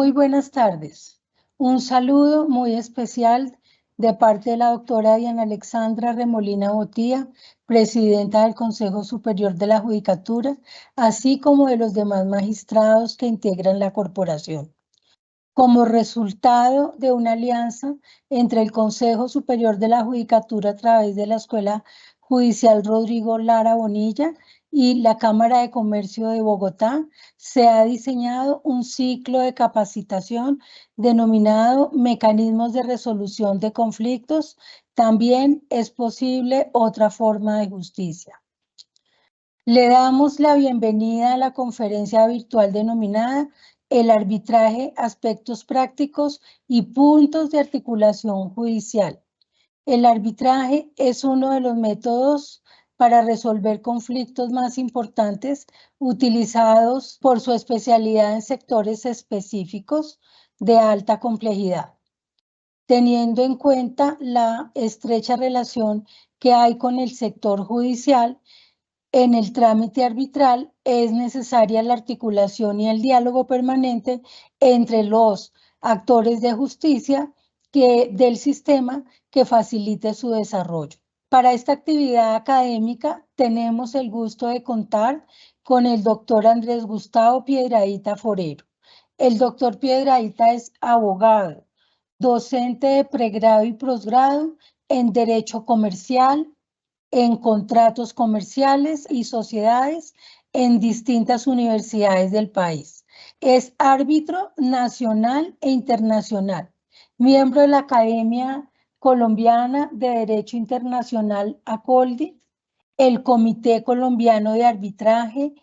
Muy buenas tardes. Un saludo muy especial de parte de la doctora Diana Alexandra Remolina Botía, presidenta del Consejo Superior de la Judicatura, así como de los demás magistrados que integran la corporación. Como resultado de una alianza entre el Consejo Superior de la Judicatura a través de la Escuela Judicial Rodrigo Lara Bonilla y la Cámara de Comercio de Bogotá, se ha diseñado un ciclo de capacitación denominado Mecanismos de Resolución de Conflictos. También es posible otra forma de justicia. Le damos la bienvenida a la conferencia virtual denominada El arbitraje, aspectos prácticos y puntos de articulación judicial. El arbitraje es uno de los métodos para resolver conflictos más importantes utilizados por su especialidad en sectores específicos de alta complejidad. Teniendo en cuenta la estrecha relación que hay con el sector judicial, en el trámite arbitral es necesaria la articulación y el diálogo permanente entre los actores de justicia del sistema que facilite su desarrollo. Para esta actividad académica tenemos el gusto de contar con el doctor Andrés Gustavo Piedradita Forero. El doctor Piedradita es abogado, docente de pregrado y posgrado en Derecho Comercial, en contratos comerciales y sociedades en distintas universidades del país. Es árbitro nacional e internacional, miembro de la Academia Colombiana de Derecho Internacional ACOLDI, el Comité Colombiano de Arbitraje,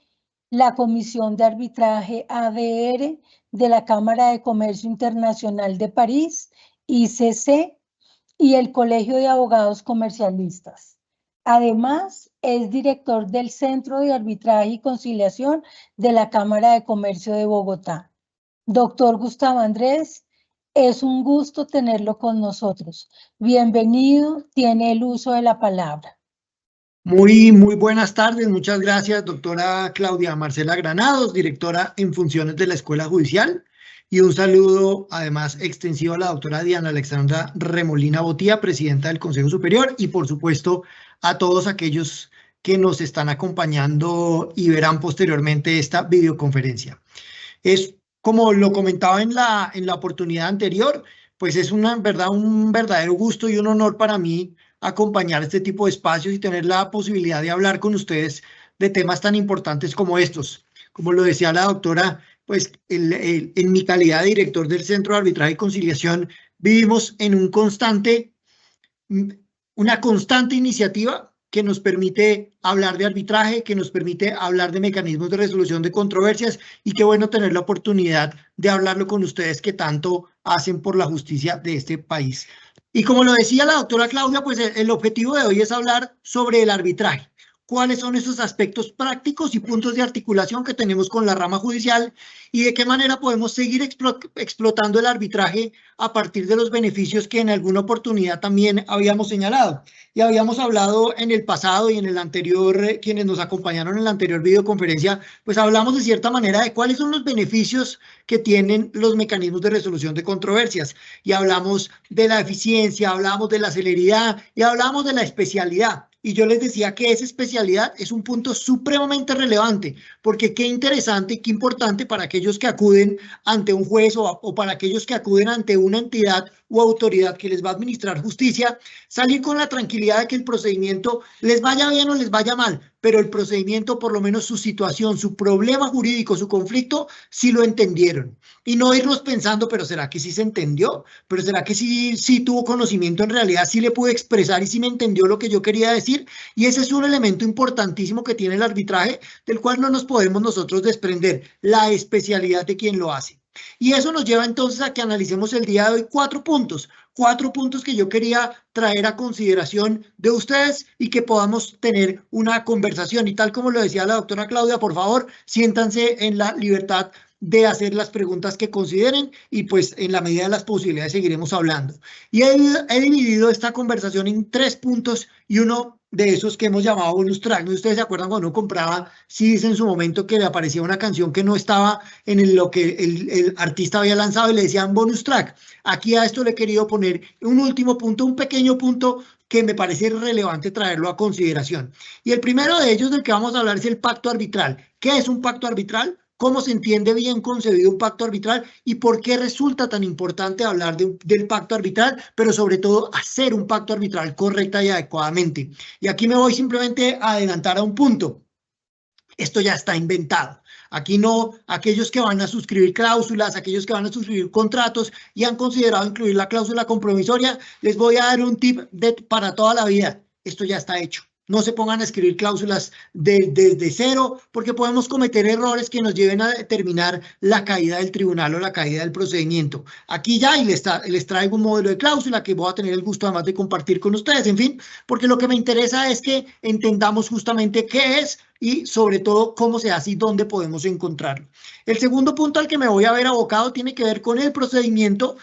la Comisión de Arbitraje ADR de la Cámara de Comercio Internacional de París, ICC, y el Colegio de Abogados Comercialistas. Además, es director del Centro de Arbitraje y Conciliación de la Cámara de Comercio de Bogotá. Doctor Gustavo Andrés, es un gusto tenerlo con nosotros. Bienvenido, tiene el uso de la palabra. Muy buenas tardes. Muchas gracias, doctora Claudia Marcela Granados, directora en funciones de la Escuela Judicial. Y un saludo, además, extensivo a la doctora Diana Alexandra Remolina Botía, presidenta del Consejo Superior, y por supuesto a todos aquellos que nos están acompañando y verán posteriormente esta videoconferencia. Es, como lo comentaba en la oportunidad anterior, pues es un verdadero gusto y un honor para mí acompañar este tipo de espacios y tener la posibilidad de hablar con ustedes de temas tan importantes como estos. Como lo decía la doctora, pues en mi calidad de director del Centro de Arbitraje y Conciliación, vivimos en una constante iniciativa que nos permite hablar de arbitraje, que nos permite hablar de mecanismos de resolución de controversias, y qué bueno tener la oportunidad de hablarlo con ustedes que tanto hacen por la justicia de este país. Y como lo decía la doctora Claudia, pues el objetivo de hoy es hablar sobre el arbitraje. ¿Cuáles son esos aspectos prácticos y puntos de articulación que tenemos con la rama judicial y de qué manera podemos seguir explotando el arbitraje a partir de los beneficios que en alguna oportunidad también habíamos señalado? Y habíamos hablado en el pasado y en el anterior, quienes nos acompañaron en la anterior videoconferencia, pues hablamos de cierta manera de cuáles son los beneficios que tienen los mecanismos de resolución de controversias. Y hablamos de la eficiencia, hablamos de la celeridad y hablamos de la especialidad. Y yo les decía que esa especialidad es un punto supremamente relevante, porque qué interesante y qué importante para aquellos que acuden ante un juez o para aquellos que acuden ante una entidad o autoridad que les va a administrar justicia, salir con la tranquilidad de que el procedimiento les vaya bien o les vaya mal, pero el procedimiento, por lo menos su situación, su problema jurídico, su conflicto, sí lo entendieron. Y no irnos pensando, pero ¿será que sí se entendió? ¿Pero será que sí tuvo conocimiento en realidad? ¿Sí le pude expresar y sí me entendió lo que yo quería decir? Y ese es un elemento importantísimo que tiene el arbitraje, del cual no nos podemos nosotros desprender, la especialidad de quien lo hace. Y eso nos lleva entonces a que analicemos el día de hoy cuatro puntos que yo quería traer a consideración de ustedes y que podamos tener una conversación. Y tal como lo decía la doctora Claudia, por favor, siéntanse en la libertad de hacer las preguntas que consideren y pues en la medida de las posibilidades seguiremos hablando. Y he dividido esta conversación en tres puntos y uno de esos que hemos llamado bonus track. ¿No? Ustedes se acuerdan cuando uno compraba CDs en su momento que le aparecía una canción que no estaba en lo que el artista había lanzado y le decían bonus track. Aquí a esto le he querido poner un último punto, un pequeño punto que me parece relevante traerlo a consideración. Y el primero de ellos del que vamos a hablar es el pacto arbitral. ¿Qué es un pacto arbitral? ¿Cómo se entiende bien concebido un pacto arbitral y por qué resulta tan importante hablar del pacto arbitral, pero sobre todo hacer un pacto arbitral correcta y adecuadamente? Y aquí me voy simplemente a adelantar a un punto. Esto ya está inventado. Aquí no, aquellos que van a suscribir cláusulas, aquellos que van a suscribir contratos y han considerado incluir la cláusula compromisoria, les voy a dar un tip para toda la vida. Esto ya está hecho. No se pongan a escribir cláusulas desde cero, porque podemos cometer errores que nos lleven a determinar la caída del tribunal o la caída del procedimiento. Aquí ya y les traigo un modelo de cláusula que voy a tener el gusto además de compartir con ustedes, en fin, porque lo que me interesa es que entendamos justamente qué es y sobre todo cómo se hace y dónde podemos encontrarlo. El segundo punto al que me voy a ver abocado tiene que ver con el procedimiento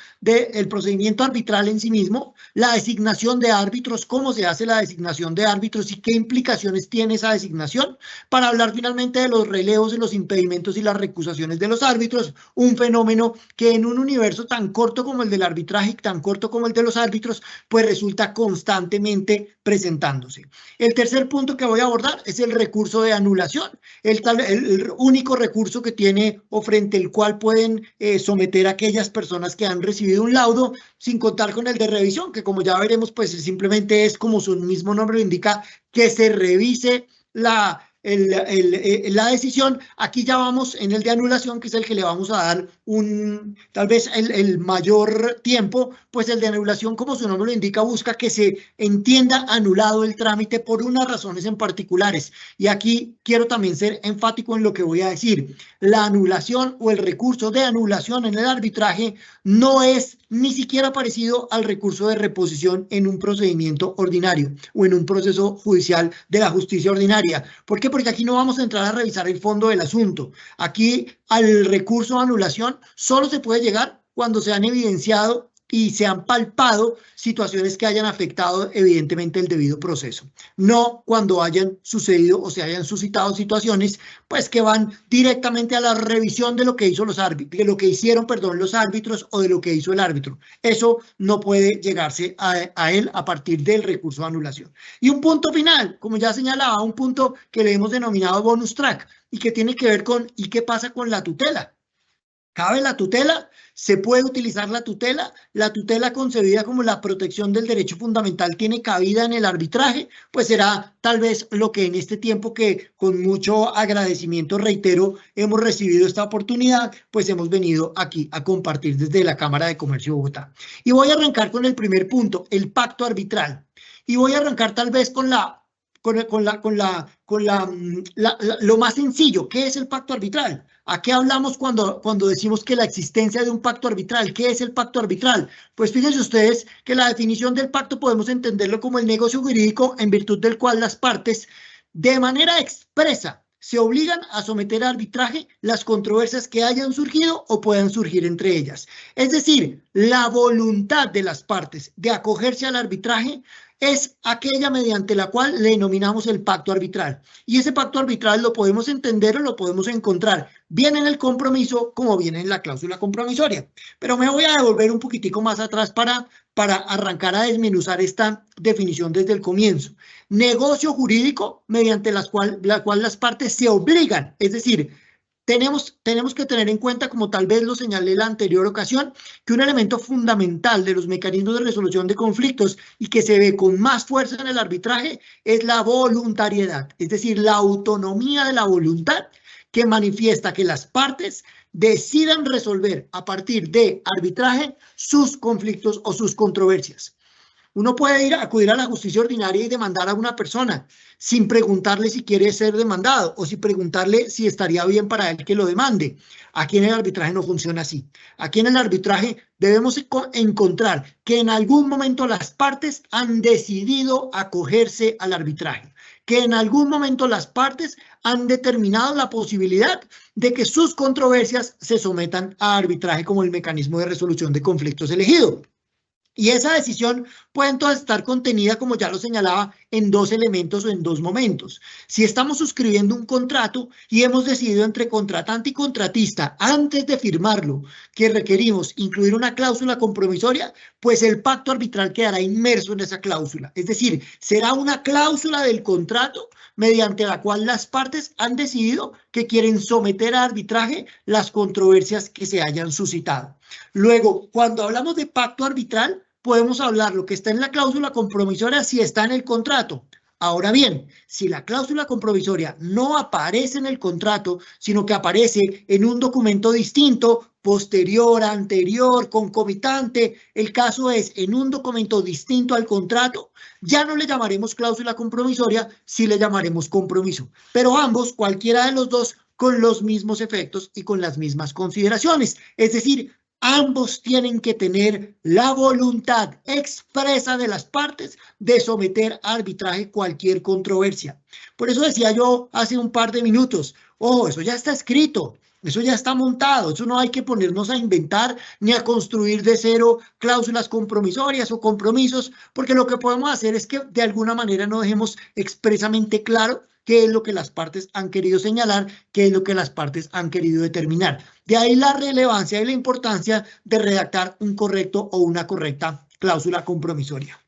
arbitral en sí mismo, la designación de árbitros, cómo se hace la designación de árbitros y qué implicaciones tiene esa designación, para hablar finalmente de los relevos, de los impedimentos y las recusaciones de los árbitros, un fenómeno que en un universo tan corto como el del arbitraje, tan corto como el de los árbitros, pues resulta constantemente presentándose. El tercer punto que voy a abordar es el recurso de anulación, el único recurso que tiene o frente al cual pueden someter a aquellas personas que han recibido un laudo, sin contar con el de revisión, que como ya veremos, pues simplemente es, como su mismo nombre lo indica, que se revise la decisión. Aquí ya vamos en el de anulación, que es el que le vamos a dar tal vez el mayor tiempo, pues el de anulación, como su nombre lo indica, busca que se entienda anulado el trámite por unas razones en particulares. Y aquí quiero también ser enfático en lo que voy a decir. La anulación o el recurso de anulación en el arbitraje no es ni siquiera parecido al recurso de reposición en un procedimiento ordinario o en un proceso judicial de la justicia ordinaria. ¿Por qué? Porque aquí no vamos a entrar a revisar el fondo del asunto. Aquí al recurso de anulación solo se puede llegar cuando se han evidenciado y se han palpado situaciones que hayan afectado evidentemente el debido proceso. No cuando hayan sucedido o se hayan suscitado situaciones pues que van directamente a la revisión de lo que hizo los árbitros, de lo que hicieron, perdón, los árbitros o de lo que hizo el árbitro. Eso no puede llegarse a él a partir del recurso de anulación. Y un punto final, como ya señalaba, un punto que le hemos denominado bonus track y que tiene que ver con ¿y qué pasa con la tutela? ¿Cabe la tutela? ¿Se puede utilizar la tutela? ¿La tutela concebida como la protección del derecho fundamental tiene cabida en el arbitraje? Pues será tal vez lo que en este tiempo que con mucho agradecimiento, reitero, hemos recibido esta oportunidad, pues hemos venido aquí a compartir desde la Cámara de Comercio de Bogotá. Y voy a arrancar con el primer punto, el pacto arbitral. Y voy a arrancar tal vez con lo más sencillo. ¿Qué es el pacto arbitral? ¿A qué hablamos cuando decimos que la existencia de un pacto arbitral? ¿Qué es el pacto arbitral? Pues fíjense ustedes que la definición del pacto podemos entenderlo como el negocio jurídico en virtud del cual las partes de manera expresa se obligan a someter a arbitraje las controversias que hayan surgido o puedan surgir entre ellas. Es decir, la voluntad de las partes de acogerse al arbitraje es aquella mediante la cual le denominamos el pacto arbitral. Y ese pacto arbitral lo podemos entender o lo podemos encontrar bien en el compromiso como bien en la cláusula compromisoria. Pero me voy a devolver un poquitico más atrás para arrancar a desmenuzar esta definición desde el comienzo. Negocio jurídico mediante la cual las partes se obligan, es decir, tenemos que tener en cuenta, como tal vez lo señalé en la anterior ocasión, que un elemento fundamental de los mecanismos de resolución de conflictos y que se ve con más fuerza en el arbitraje es la voluntariedad, es decir, la autonomía de la voluntad que manifiesta que las partes decidan resolver a partir de arbitraje sus conflictos o sus controversias. Uno puede acudir a la justicia ordinaria y demandar a una persona sin preguntarle si quiere ser demandado o sin preguntarle si estaría bien para él que lo demande. Aquí en el arbitraje no funciona así. Aquí en el arbitraje debemos encontrar que en algún momento las partes han decidido acogerse al arbitraje, que en algún momento las partes han determinado la posibilidad de que sus controversias se sometan a arbitraje como el mecanismo de resolución de conflictos elegido. Y esa decisión puede entonces estar contenida, como ya lo señalaba, en dos elementos o en dos momentos. Si estamos suscribiendo un contrato y hemos decidido entre contratante y contratista, antes de firmarlo, que requerimos incluir una cláusula compromisoria, pues el pacto arbitral quedará inmerso en esa cláusula. Es decir, será una cláusula del contrato mediante la cual las partes han decidido que quieren someter a arbitraje las controversias que se hayan suscitado. Luego, cuando hablamos de pacto arbitral, podemos hablar lo que está en la cláusula compromisoria si está en el contrato. Ahora bien, si la cláusula compromisoria no aparece en el contrato, sino que aparece en un documento distinto, posterior, anterior, concomitante, el caso es en un documento distinto al contrato, ya no le llamaremos cláusula compromisoria, sí le llamaremos compromiso. Pero ambos, cualquiera de los dos, con los mismos efectos y con las mismas consideraciones. Es decir, ambos tienen que tener la voluntad expresa de las partes de someter a arbitraje cualquier controversia. Por eso decía yo hace un par de minutos, ojo, eso ya está escrito, eso ya está montado, eso no hay que ponernos a inventar ni a construir de cero cláusulas compromisorias o compromisos, porque lo que podemos hacer es que de alguna manera no dejemos expresamente claro qué es lo que las partes han querido señalar, qué es lo que las partes han querido determinar. De ahí la relevancia y la importancia de redactar un correcto o una correcta cláusula compromisoria.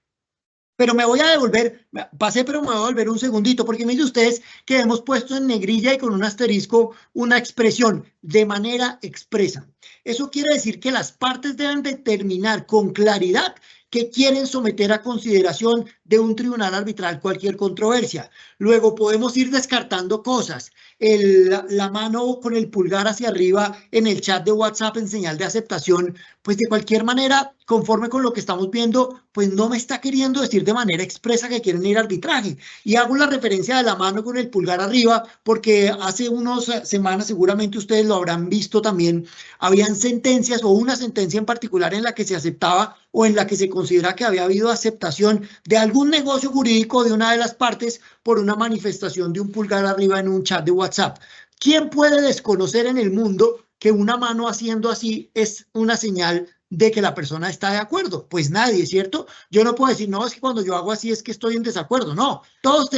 Pero me voy a devolver, pasé, pero me voy a devolver un segundito, porque me dicen ustedes que hemos puesto en negrilla y con un asterisco una expresión de manera expresa. Eso quiere decir que las partes deben determinar con claridad que quieren someter a consideración de un tribunal arbitral cualquier controversia. Luego podemos ir descartando cosas. La mano con el pulgar hacia arriba en el chat de WhatsApp en señal de aceptación, pues de cualquier manera, conforme con lo que estamos viendo, pues no me está queriendo decir de manera expresa que quieren ir a arbitraje. Y hago la referencia de la mano con el pulgar arriba porque hace unas semanas, seguramente ustedes lo habrán visto también, habían sentencias o una sentencia en particular en la que se aceptaba o en la que se considera que había habido aceptación de algún negocio jurídico de una de las partes por una manifestación de un pulgar arriba en un chat de WhatsApp. ¿Quién puede desconocer en el mundo que una mano haciendo así es una señal de que la persona está de acuerdo? Pues nadie, ¿cierto? Yo no puedo decir, no, es que cuando yo hago así es que estoy en desacuerdo. No, todos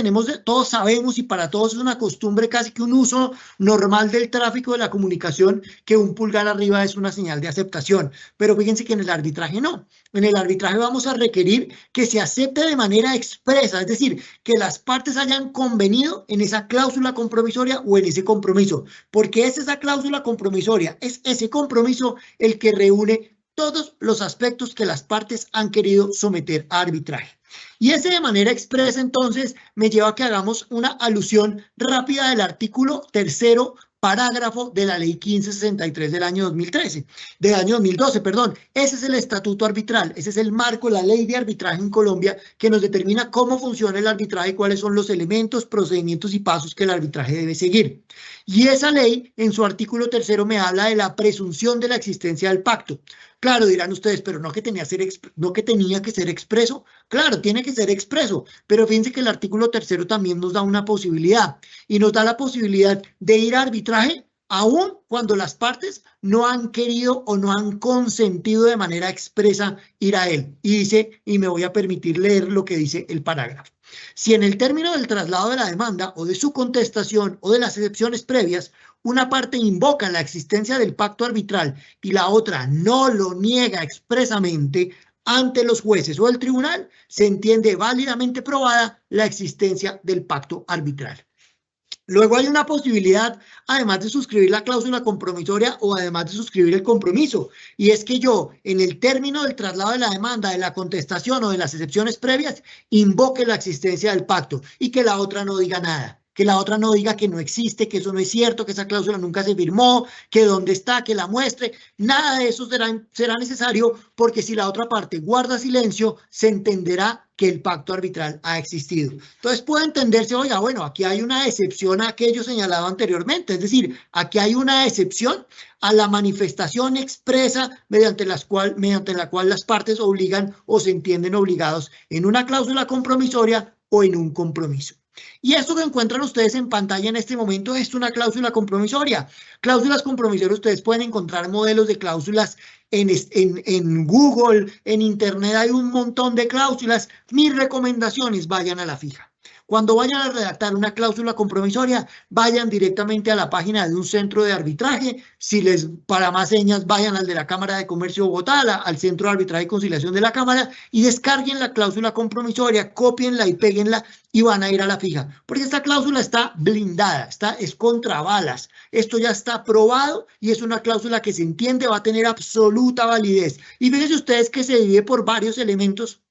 sabemos y para todos es una costumbre, casi que un uso normal del tráfico de la comunicación, que un pulgar arriba es una señal de aceptación. Pero fíjense que en el arbitraje no. En el arbitraje vamos a requerir que se acepte de manera expresa, es decir, que las partes hayan convenido en esa cláusula compromisoria o en ese compromiso, porque es esa cláusula compromisoria, es ese compromiso el que reúne todos los aspectos que las partes han querido someter a arbitraje. Y ese de manera expresa, entonces, me lleva a que hagamos una alusión rápida del artículo 3º, parágrafo de la ley 1563 del año 2012, perdón. Ese es el estatuto arbitral, ese es el marco, la ley de arbitraje en Colombia, que nos determina cómo funciona el arbitraje y cuáles son los elementos, procedimientos y pasos que el arbitraje debe seguir. Y esa ley, en su artículo 3º, me habla de la presunción de la existencia del pacto. Claro, dirán ustedes, pero no que tenía que ser expreso. Claro, tiene que ser expreso, pero fíjense que el artículo 3º también nos da una posibilidad y nos da la posibilidad de ir a arbitraje aun cuando las partes no han querido o no han consentido de manera expresa ir a él. Y dice, y me voy a permitir leer lo que dice el parágrafo. Si en el término del traslado de la demanda o de su contestación o de las excepciones previas, una parte invoca la existencia del pacto arbitral y la otra no lo niega expresamente, ante los jueces o el tribunal, se entiende válidamente probada la existencia del pacto arbitral. Luego hay una posibilidad, además de suscribir la cláusula compromisoria o además de suscribir el compromiso, y es que yo, en el término del traslado de la demanda, de la contestación o de las excepciones previas, invoque la existencia del pacto y que la otra no diga nada. Que la otra no diga que no existe, que eso no es cierto, que esa cláusula nunca se firmó, que dónde está, que la muestre. Nada de eso será necesario, porque si la otra parte guarda silencio, se entenderá que el pacto arbitral ha existido. Entonces puede entenderse, oiga, bueno, aquí hay una excepción a aquello señalado anteriormente, es decir, aquí hay una excepción a la manifestación expresa mediante la cual las partes obligan o se entienden obligados en una cláusula compromisoria o en un compromiso. Y esto que encuentran ustedes en pantalla en este momento es una cláusula compromisoria. Cláusulas compromisorias, ustedes pueden encontrar modelos de cláusulas en Google, en Internet hay un montón de cláusulas. Mis recomendaciones, vayan a la fija. Cuando vayan a redactar una cláusula compromisoria, vayan directamente a la página de un centro de arbitraje. Si les, para más señas, vayan al de la Cámara de Comercio de Bogotá, al Centro de Arbitraje y Conciliación de la Cámara, y descarguen la cláusula compromisoria, cópienla y péguenla y van a ir a la fija. Porque esta cláusula está blindada, es contra balas. Esto ya está aprobado y es una cláusula que se entiende, va a tener absoluta validez. Y fíjense ustedes que se divide por varios elementos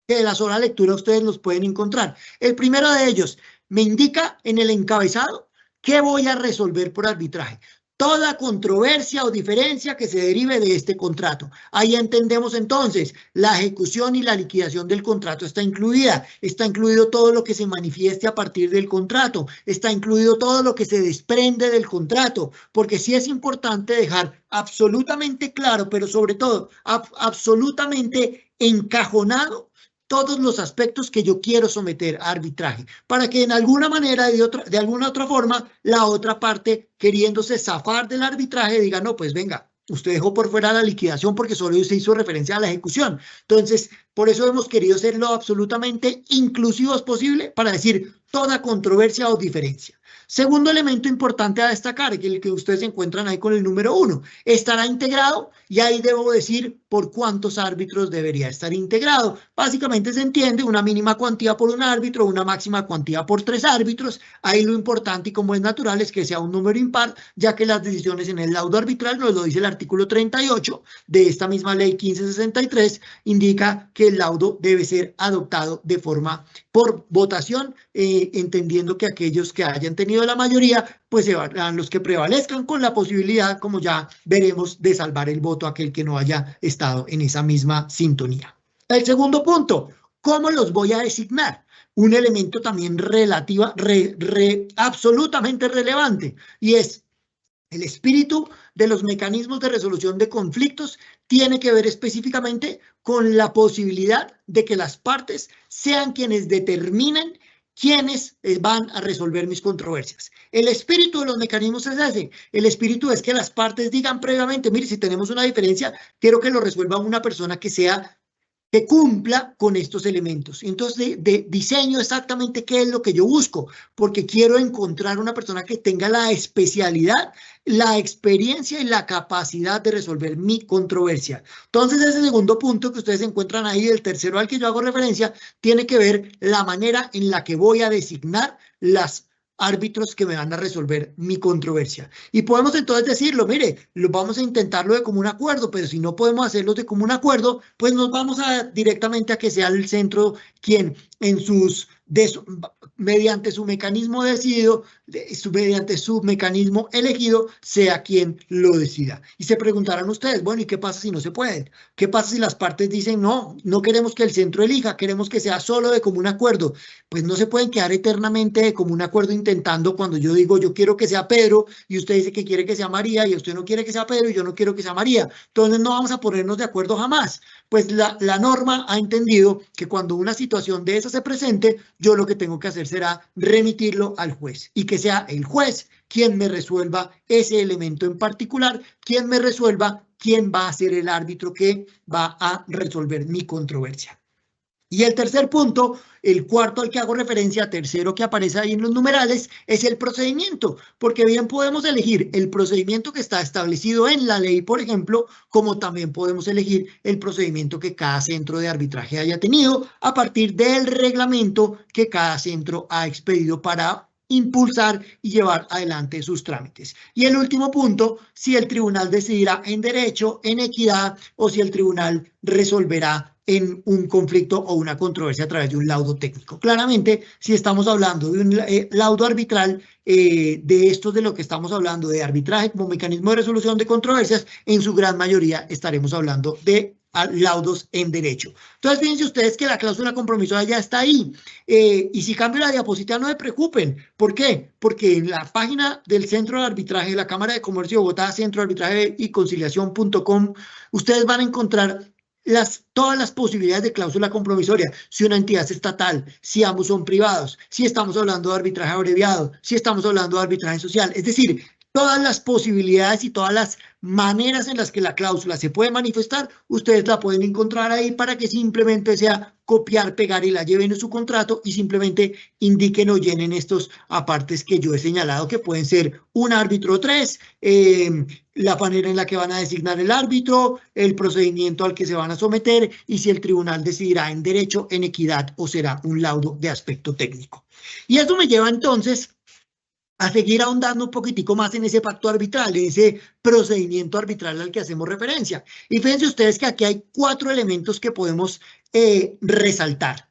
que de la sola lectura ustedes los pueden encontrar. El primero de ellos me indica en el encabezado qué voy a resolver por arbitraje. Toda controversia o diferencia que se derive de este contrato. Ahí entendemos entonces, la ejecución y la liquidación del contrato está incluida. Está incluido todo lo que se manifieste a partir del contrato. Está incluido todo lo que se desprende del contrato. Porque sí es importante dejar absolutamente claro, pero sobre todo absolutamente encajonado todos los aspectos que yo quiero someter a arbitraje, para que en alguna manera, de alguna otra forma, la otra parte, queriéndose zafar del arbitraje, diga, no, pues venga, usted dejó por fuera la liquidación porque solo se hizo referencia a la ejecución. Entonces, por eso hemos querido ser lo absolutamente inclusivos posible para decir toda controversia o diferencia. Segundo elemento importante a destacar, que el que ustedes encuentran ahí con el número 1, estará integrado y ahí debo decir por cuántos árbitros debería estar integrado. Básicamente se entiende una mínima cuantía por un árbitro, una máxima cuantía por 3 árbitros. Ahí lo importante y como es natural es que sea un número impar, ya que las decisiones en el laudo arbitral, nos lo dice el artículo 38 de esta misma ley 1563, indica que el laudo debe ser adoptado de forma por votación, entendiendo que aquellos que hayan tenido la mayoría, pues serán los que prevalezcan con la posibilidad, como ya veremos, de salvar el voto a aquel que no haya estado en esa misma sintonía. El segundo punto, ¿cómo los voy a designar? Un elemento también absolutamente relevante, y es el espíritu de los mecanismos de resolución de conflictos tiene que ver específicamente con la posibilidad de que las partes sean quienes determinen quiénes van a resolver mis controversias. El espíritu de los mecanismos es ese. El espíritu es que las partes digan previamente, mire, si tenemos una diferencia, quiero que lo resuelva una persona que cumpla con estos elementos. Entonces, diseño exactamente qué es lo que yo busco, porque quiero encontrar una persona que tenga la especialidad, la experiencia y la capacidad de resolver mi controversia. Entonces, ese segundo punto que ustedes encuentran ahí, el tercero al que yo hago referencia, tiene que ver la manera en la que voy a designar las árbitros que me van a resolver mi controversia. Y podemos entonces decirlo, mire, vamos a intentarlo de común acuerdo, pero si no podemos hacerlo de común acuerdo, pues nos vamos directamente a que sea el centro quien mediante su mecanismo decidido, mediante su mecanismo elegido, sea quien lo decida. Y se preguntarán ustedes, bueno, ¿y qué pasa si no se puede? ¿Qué pasa si las partes dicen, no, no queremos que el centro elija, queremos que sea solo de común acuerdo? Pues no se pueden quedar eternamente de común acuerdo intentando cuando yo digo, yo quiero que sea Pedro, y usted dice que quiere que sea María, y usted no quiere que sea Pedro, y yo no quiero que sea María. Entonces no vamos a ponernos de acuerdo jamás. Pues la norma ha entendido que cuando una situación de esa se presente, yo lo que tengo que hacer será remitirlo al juez y que sea el juez quien me resuelva ese elemento en particular, quien me resuelva quién va a ser el árbitro que va a resolver mi controversia. Y el tercer punto, el cuarto al que hago referencia, tercero que aparece ahí en los numerales, es el procedimiento, porque bien podemos elegir el procedimiento que está establecido en la ley, por ejemplo, como también podemos elegir el procedimiento que cada centro de arbitraje haya tenido a partir del reglamento que cada centro ha expedido para impulsar y llevar adelante sus trámites. Y el último punto, si el tribunal decidirá en derecho, en equidad, o si el tribunal resolverá en un conflicto o una controversia a través de un laudo técnico. Claramente, si estamos hablando de un laudo arbitral, de esto de lo que estamos hablando, de arbitraje como mecanismo de resolución de controversias, en su gran mayoría estaremos hablando de laudos en derecho. Entonces, fíjense ustedes que la cláusula compromisoria ya está ahí. Y si cambio la diapositiva, no se preocupen. ¿Por qué? Porque en la página del Centro de Arbitraje de la Cámara de Comercio de Bogotá, Centro de Arbitraje y Conciliación.com, ustedes van a encontrar todas las posibilidades de cláusula compromisoria, si una entidad es estatal, si ambos son privados, si estamos hablando de arbitraje abreviado, si estamos hablando de arbitraje social, es decir, todas las posibilidades y todas las maneras en las que la cláusula se puede manifestar, ustedes la pueden encontrar ahí para que simplemente sea copiar, pegar y la lleven en su contrato y simplemente indiquen o llenen estos apartes que yo he señalado que pueden ser un árbitro 3, la manera en la que van a designar el árbitro, el procedimiento al que se van a someter y si el tribunal decidirá en derecho, en equidad o será un laudo de aspecto técnico. Y eso me lleva entonces a seguir ahondando un poquitico más en ese pacto arbitral, en ese procedimiento arbitral al que hacemos referencia. Y fíjense ustedes que aquí hay 4 elementos que podemos resaltar.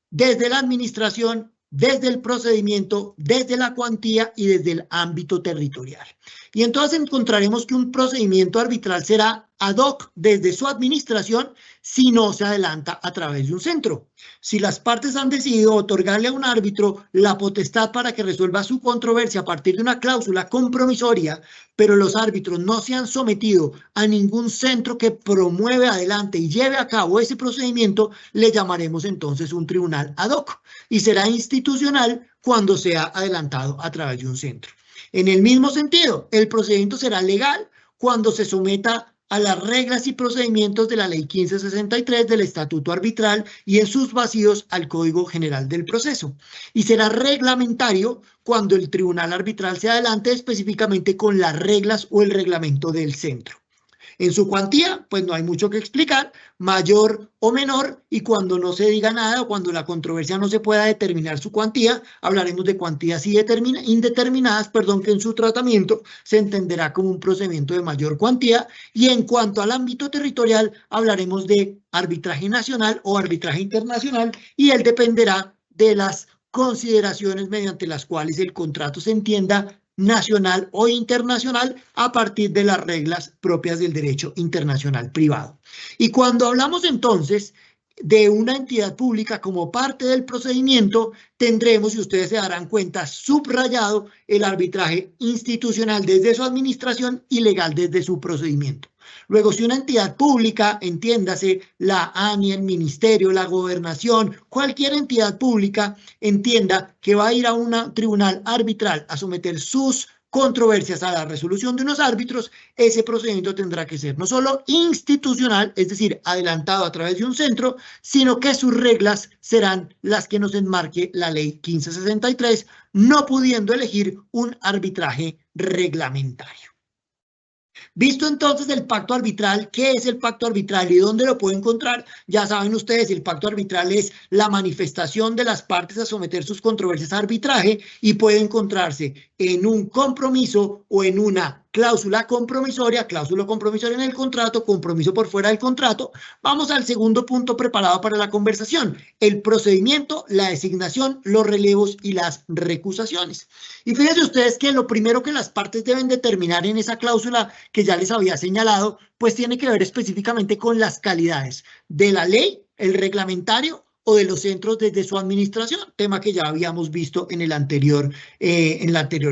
Desde la administración, desde el procedimiento, desde la cuantía y desde el ámbito territorial. Y entonces encontraremos que un procedimiento arbitral será ad hoc desde su administración si no se adelanta a través de un centro. Si las partes han decidido otorgarle a un árbitro la potestad para que resuelva su controversia a partir de una cláusula compromisoria, pero los árbitros no se han sometido a ningún centro que promueve adelante y lleve a cabo ese procedimiento, le llamaremos entonces un tribunal ad hoc y será institucional cuando sea adelantado a través de un centro. En el mismo sentido, el procedimiento será legal cuando se someta a las reglas y procedimientos de la Ley 1563 del Estatuto Arbitral y en sus vacíos al Código General del Proceso. Y será reglamentario cuando el tribunal arbitral se adelante específicamente con las reglas o el reglamento del centro. En su cuantía, pues no hay mucho que explicar, mayor o menor, y cuando no se diga nada o cuando la controversia no se pueda determinar su cuantía, hablaremos de cuantías indeterminadas, que en su tratamiento se entenderá como un procedimiento de mayor cuantía, y en cuanto al ámbito territorial, hablaremos de arbitraje nacional o arbitraje internacional, y él dependerá de las consideraciones mediante las cuales el contrato se entienda nacional o internacional a partir de las reglas propias del derecho internacional privado. Y cuando hablamos entonces de una entidad pública como parte del procedimiento, tendremos, y ustedes se darán cuenta, subrayado el arbitraje institucional desde su administración y legal desde su procedimiento. Luego, si una entidad pública, entiéndase la ANI, el ministerio, la gobernación, cualquier entidad pública, entienda que va a ir a un tribunal arbitral a someter sus controversias a la resolución de unos árbitros, ese procedimiento tendrá que ser no solo institucional, es decir, adelantado a través de un centro, sino que sus reglas serán las que nos enmarque la Ley 1563, no pudiendo elegir un arbitraje reglamentario. Visto entonces el pacto arbitral, ¿qué es el pacto arbitral y dónde lo puedo encontrar? Ya saben ustedes, el pacto arbitral es la manifestación de las partes a someter sus controversias a arbitraje y puede encontrarse en un compromiso o en una cláusula compromisoria en el contrato, compromiso por fuera del contrato. Vamos al segundo punto preparado para la conversación, el procedimiento, la designación, los relevos y las recusaciones. Y fíjense ustedes que lo primero que las partes deben determinar en esa cláusula que ya les había señalado, pues tiene que ver específicamente con las calidades de la ley, el reglamentario o de los centros desde su administración, tema que ya habíamos visto en la anterior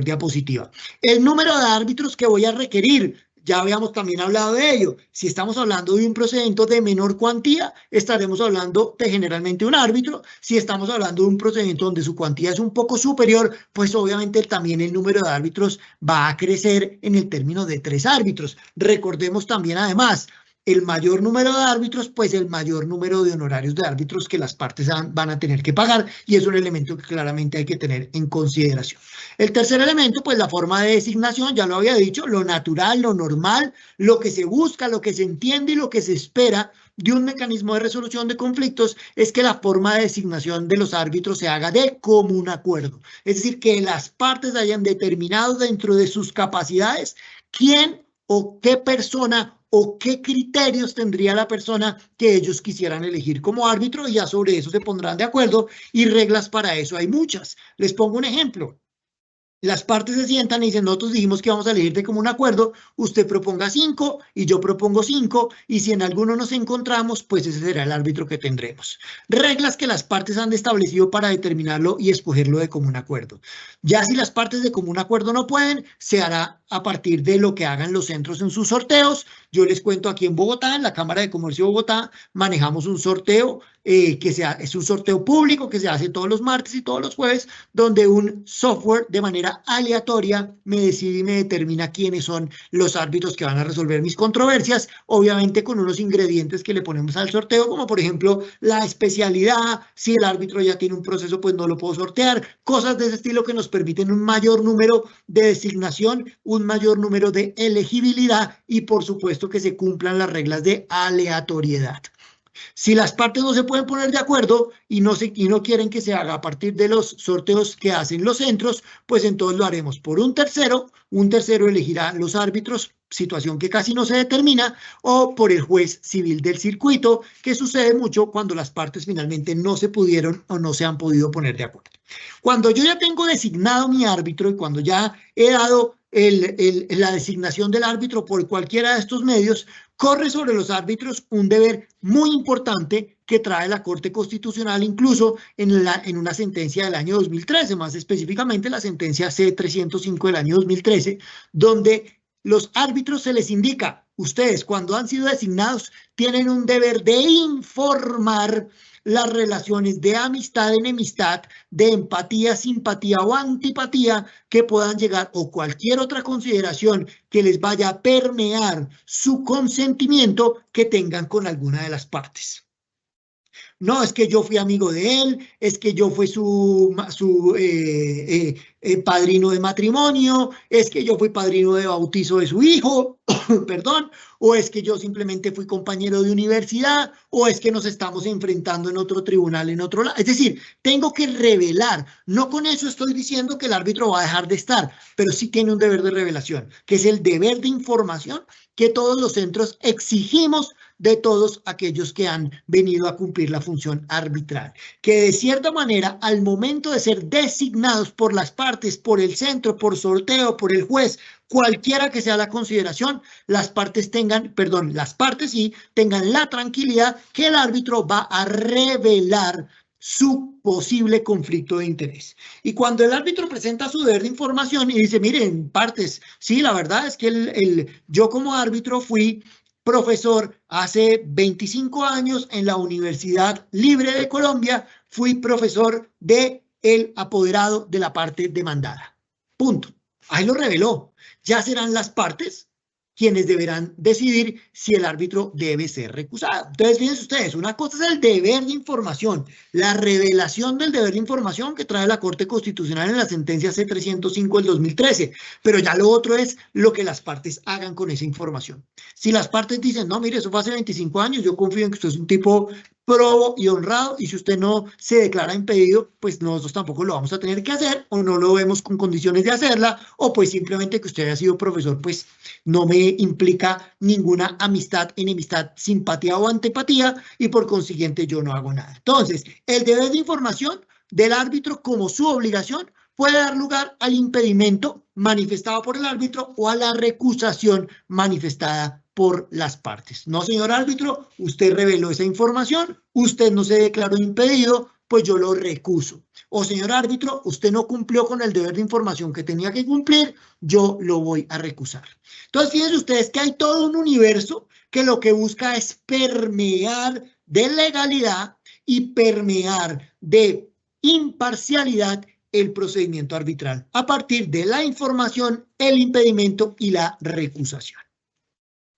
diapositiva. El número de árbitros que voy a requerir, ya habíamos también hablado de ello. Si estamos hablando de un procedimiento de menor cuantía, estaremos hablando de generalmente un árbitro. Si estamos hablando de un procedimiento donde su cuantía es un poco superior, pues obviamente también el número de árbitros va a crecer en el término de 3 árbitros. Recordemos también además, el mayor número de árbitros, pues el mayor número de honorarios de árbitros que las partes van a tener que pagar, y es un elemento que claramente hay que tener en consideración. El tercer elemento, pues la forma de designación, ya lo había dicho, lo natural, lo normal, lo que se busca, lo que se entiende y lo que se espera de un mecanismo de resolución de conflictos es que la forma de designación de los árbitros se haga de común acuerdo. Es decir, que las partes hayan determinado dentro de sus capacidades quién o qué persona o qué criterios tendría la persona que ellos quisieran elegir como árbitro, y ya sobre eso se pondrán de acuerdo, y reglas para eso hay muchas. Les pongo un ejemplo. Las partes se sientan y dicen, nosotros dijimos que vamos a elegir de común acuerdo, usted proponga 5 y yo propongo 5, y si en alguno nos encontramos, pues ese será el árbitro que tendremos. Reglas que las partes han establecido para determinarlo y escogerlo de común acuerdo. Ya si las partes de común acuerdo no pueden, se hará a partir de lo que hagan los centros en sus sorteos. Yo les cuento aquí en Bogotá, en la Cámara de Comercio de Bogotá, manejamos un sorteo es un sorteo público que se hace todos los martes y todos los jueves, donde un software de manera aleatoria me decide y me determina quiénes son los árbitros que van a resolver mis controversias, obviamente con unos ingredientes que le ponemos al sorteo, como por ejemplo la especialidad, si el árbitro ya tiene un proceso, pues no lo puedo sortear, cosas de ese estilo que nos permiten un mayor número de designación, un mayor número de elegibilidad y por supuesto que se cumplan las reglas de aleatoriedad. Si las partes no se pueden poner de acuerdo y no quieren que se haga a partir de los sorteos que hacen los centros, pues entonces lo haremos por un tercero elegirá los árbitros, situación que casi no se determina, o por el juez civil del circuito, que sucede mucho cuando las partes finalmente no se pudieron o no se han podido poner de acuerdo. Cuando yo ya tengo designado mi árbitro y cuando ya he dado la designación del árbitro por cualquiera de estos medios, corre sobre los árbitros un deber muy importante que trae la Corte Constitucional, incluso en una sentencia del año 2013, más específicamente la sentencia C-305 del año 2013, donde los árbitros se les indica, ustedes cuando han sido designados tienen un deber de informar las relaciones de amistad, enemistad, de empatía, simpatía o antipatía que puedan llegar o cualquier otra consideración que les vaya a permear su consentimiento que tengan con alguna de las partes. No, es que yo fui amigo de él, es que yo fui su padrino de matrimonio, es que yo fui padrino de bautizo de su hijo, perdón, o es que yo simplemente fui compañero de universidad, o es que nos estamos enfrentando en otro tribunal, en otro lado. Es decir, tengo que revelar. No con eso estoy diciendo que el árbitro va a dejar de estar, pero sí tiene un deber de revelación, que es el deber de información que todos los centros exigimos de todos aquellos que han venido a cumplir la función arbitral, que de cierta manera al momento de ser designados por las partes, por el centro, por sorteo, por el juez, cualquiera que sea la consideración, las partes sí tengan la tranquilidad que el árbitro va a revelar su posible conflicto de interés. Y cuando el árbitro presenta su deber de información y dice, miren, partes, sí, la verdad es que yo como árbitro fui profesor hace 25 años en la Universidad Libre de Colombia, fui profesor de el apoderado de la parte demandada. Punto. Ahí lo reveló. Ya serán las partes quienes deberán decidir si el árbitro debe ser recusado. Entonces, fíjense ustedes, una cosa es el deber de información, la revelación del deber de información que trae la Corte Constitucional en la sentencia C-305 del 2013, pero ya lo otro es lo que las partes hagan con esa información. Si las partes dicen, no, mire, eso fue hace 25 años, yo confío en que usted es un tipo probo y honrado, y si usted no se declara impedido, pues nosotros tampoco lo vamos a tener que hacer, o no lo vemos con condiciones de hacerla, o pues simplemente que usted haya sido profesor, pues no me implica ninguna amistad, enemistad, simpatía o antipatía, y por consiguiente yo no hago nada. Entonces, el deber de información del árbitro como su obligación puede dar lugar al impedimento manifestado por el árbitro o a la recusación manifestada por las partes. No, señor árbitro, usted reveló esa información, usted no se declaró impedido, pues yo lo recuso. O señor árbitro, usted no cumplió con el deber de información que tenía que cumplir, yo lo voy a recusar. Entonces, fíjense ustedes que hay todo un universo que lo que busca es permear de legalidad y permear de imparcialidad el procedimiento arbitral a partir de la información, el impedimento y la recusación.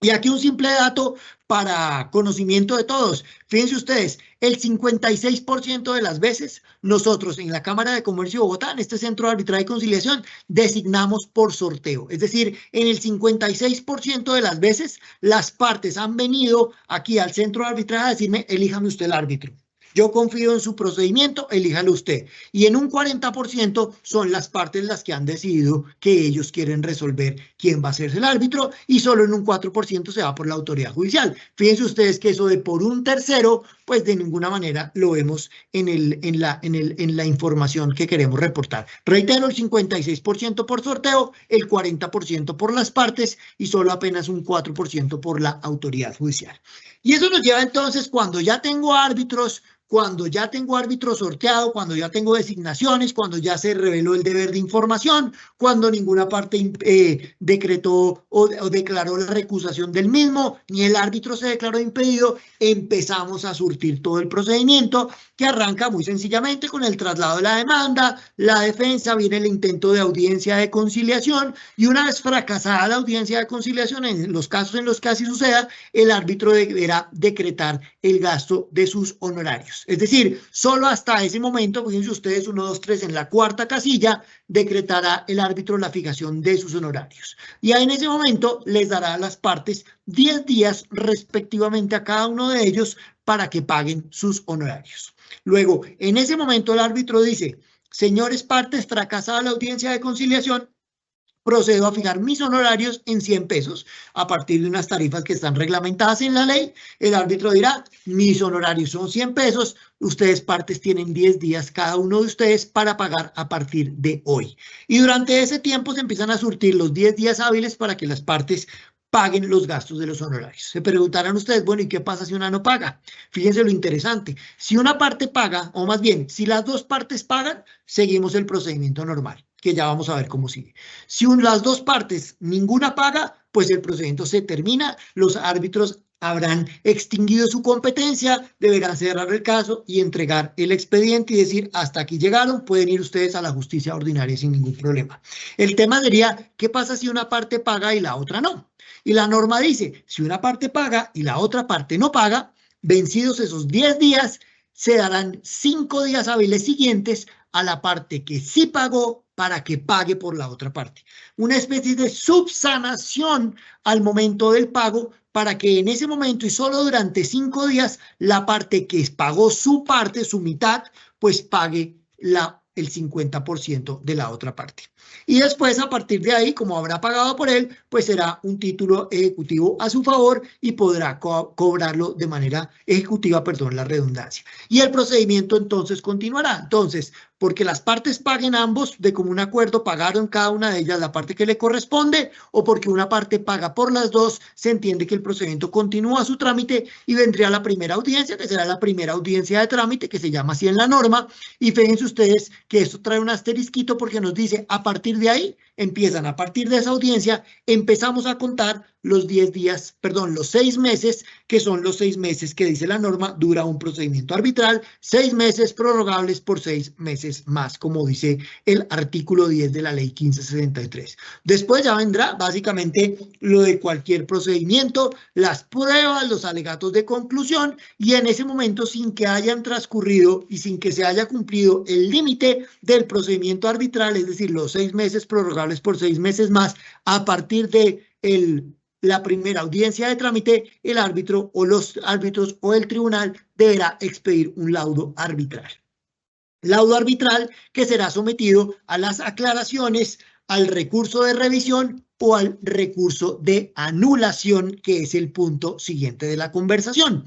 Y aquí un simple dato para conocimiento de todos. Fíjense ustedes, el 56% de las veces nosotros en la Cámara de Comercio de Bogotá, en este Centro de Arbitraje y Conciliación, designamos por sorteo. Es decir, en el 56% de las veces las partes han venido aquí al Centro de Arbitraje a decirme, elíjame usted el árbitro. Yo confío en su procedimiento, elíjalo usted. Y en un 40% son las partes las que han decidido que ellos quieren resolver quién va a ser el árbitro y solo en un 4% se va por la autoridad judicial. Fíjense ustedes que eso de por un tercero, pues de ninguna manera lo vemos en la información que queremos reportar. Reitero, el 56% por sorteo, el 40% por las partes y solo apenas un 4% por la autoridad judicial. Y eso nos lleva entonces, cuando ya tengo árbitros sorteado, cuando ya tengo designaciones, cuando ya se reveló el deber de información, cuando ninguna parte decretó o declaró la recusación del mismo, ni el árbitro se declaró impedido, empezamos a surtir todo el procedimiento que arranca muy sencillamente con el traslado de la demanda, la defensa, viene el intento de audiencia de conciliación y una vez fracasada la audiencia de conciliación, en los casos en los que así suceda, el árbitro deberá decretar el gasto de sus honorarios. Es decir, solo hasta ese momento, fíjense ustedes, 1, 2, 3, en la cuarta casilla, decretará el árbitro la fijación de sus honorarios. Y ahí en ese momento les dará a las partes 10 días respectivamente a cada uno de ellos para que paguen sus honorarios. Luego, en ese momento el árbitro dice, señores partes, fracasada la audiencia de conciliación, procedo a fijar mis honorarios en 100 pesos a partir de unas tarifas que están reglamentadas en la ley. El árbitro dirá, mis honorarios son 100 pesos, ustedes partes tienen 10 días cada uno de ustedes para pagar a partir de hoy. Y durante ese tiempo se empiezan a surtir los 10 días hábiles para que las partes paguen los gastos de los honorarios. Se preguntarán ustedes, bueno, ¿y qué pasa si una no paga? Fíjense lo interesante. Si una parte paga, o más bien, si las dos partes pagan, seguimos el procedimiento normal, que ya vamos a ver cómo sigue. Si las dos partes, ninguna paga, pues el procedimiento se termina, los árbitros habrán extinguido su competencia, deberán cerrar el caso y entregar el expediente y decir, hasta aquí llegaron, pueden ir ustedes a la justicia ordinaria sin ningún problema. El tema sería, ¿qué pasa si una parte paga y la otra no? Y la norma dice, si una parte paga y la otra parte no paga, vencidos esos 10 días, se darán 5 días hábiles siguientes a la parte que sí pagó para que pague por la otra parte. Una especie de subsanación al momento del pago para que en ese momento y solo durante 5 días la parte que pagó su parte, su mitad, pues pague el 50% de la otra parte. Y después, a partir de ahí, como habrá pagado por él, pues será un título ejecutivo a su favor y podrá cobrarlo de manera ejecutiva, perdón la redundancia. Y el procedimiento entonces continuará. Entonces, porque las partes paguen ambos de común acuerdo, pagaron cada una de ellas la parte que le corresponde, o porque una parte paga por las dos, se entiende que el procedimiento continúa su trámite y vendría la primera audiencia, que será la primera audiencia de trámite, que se llama así en la norma, y fíjense ustedes que esto trae un asterisquito porque nos dice, a partir de ahí, empiezan a partir de esa audiencia, empezamos a contar los 10 días, perdón, los 6 meses, que son los 6 meses que dice la norma, dura un procedimiento arbitral, 6 meses prorrogables por 6 meses más, como dice el artículo 10 de la ley 1563. Después ya vendrá básicamente lo de cualquier procedimiento, las pruebas, los alegatos de conclusión, y en ese momento, sin que hayan transcurrido y sin que se haya cumplido el límite del procedimiento arbitral, es decir, los 6 meses prorrogables por 6 meses más, a partir de la primera audiencia de trámite, el árbitro o los árbitros o el tribunal deberá expedir un laudo arbitral. Laudo arbitral que será sometido a las aclaraciones, al recurso de revisión o al recurso de anulación, que es el punto siguiente de la conversación.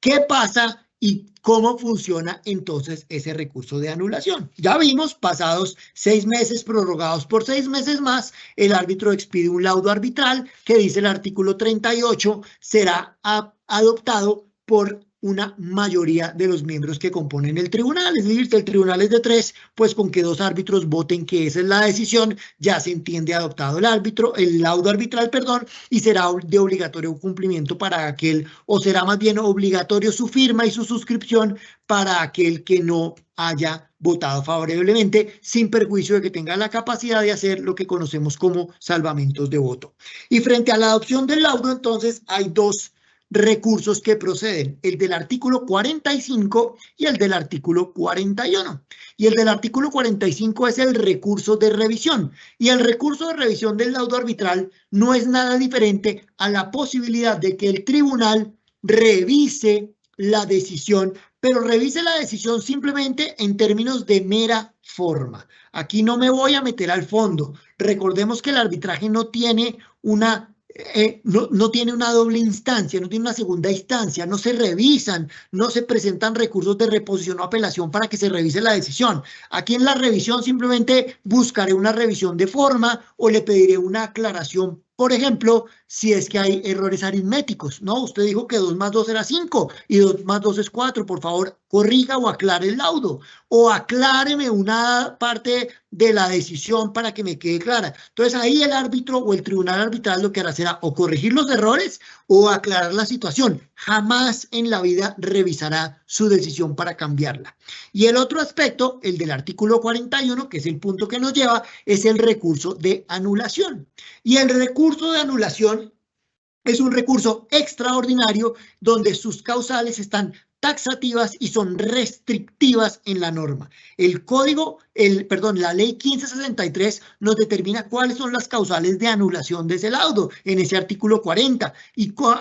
¿Qué pasa y cómo funciona entonces ese recurso de anulación? Ya vimos, pasados 6 meses prorrogados por 6 meses más, el árbitro expide un laudo arbitral que dice el artículo 38, será adoptado por una mayoría de los miembros que componen el tribunal. Es decir, si el tribunal es de 3, pues con que 2 árbitros voten que esa es la decisión, ya se entiende adoptado el laudo arbitral, perdón, y será de obligatorio cumplimiento para aquel, o será más bien obligatorio su firma y su suscripción para aquel que no haya votado favorablemente, sin perjuicio de que tenga la capacidad de hacer lo que conocemos como salvamentos de voto. Y frente a la adopción del laudo, entonces, hay 2 recursos que proceden, el del artículo 45 y el del artículo 41. Y el del artículo 45 es el recurso de revisión. Y el recurso de revisión del laudo arbitral no es nada diferente a la posibilidad de que el tribunal revise la decisión pero revise la decisión simplemente en términos de mera forma. Aquí no me voy a meter al fondo. Recordemos que el arbitraje no tiene una no tiene una doble instancia, no tiene una segunda instancia, no se revisan, no se presentan recursos de reposición o apelación para que se revise la decisión. Aquí en la revisión simplemente buscaré una revisión de forma o le pediré una aclaración. Por ejemplo, si es que hay errores aritméticos, ¿no? Usted dijo que 2 más 2 era 5 y 2 más 2 es 4. Por favor, corrija o aclare el laudo o acláreme una parte de la decisión para que me quede clara. Entonces, ahí el árbitro o el tribunal arbitral lo que hará será o corregir los errores o aclarar la situación. Jamás en la vida revisará su decisión para cambiarla. Y el otro aspecto, el del artículo 41, que es el punto que nos lleva, es el recurso de anulación. Y el recurso de anulación es un recurso extraordinario donde sus causales están taxativas y son restrictivas en la norma. La ley 1563 nos determina cuáles son las causales de anulación de ese laudo en ese artículo 45,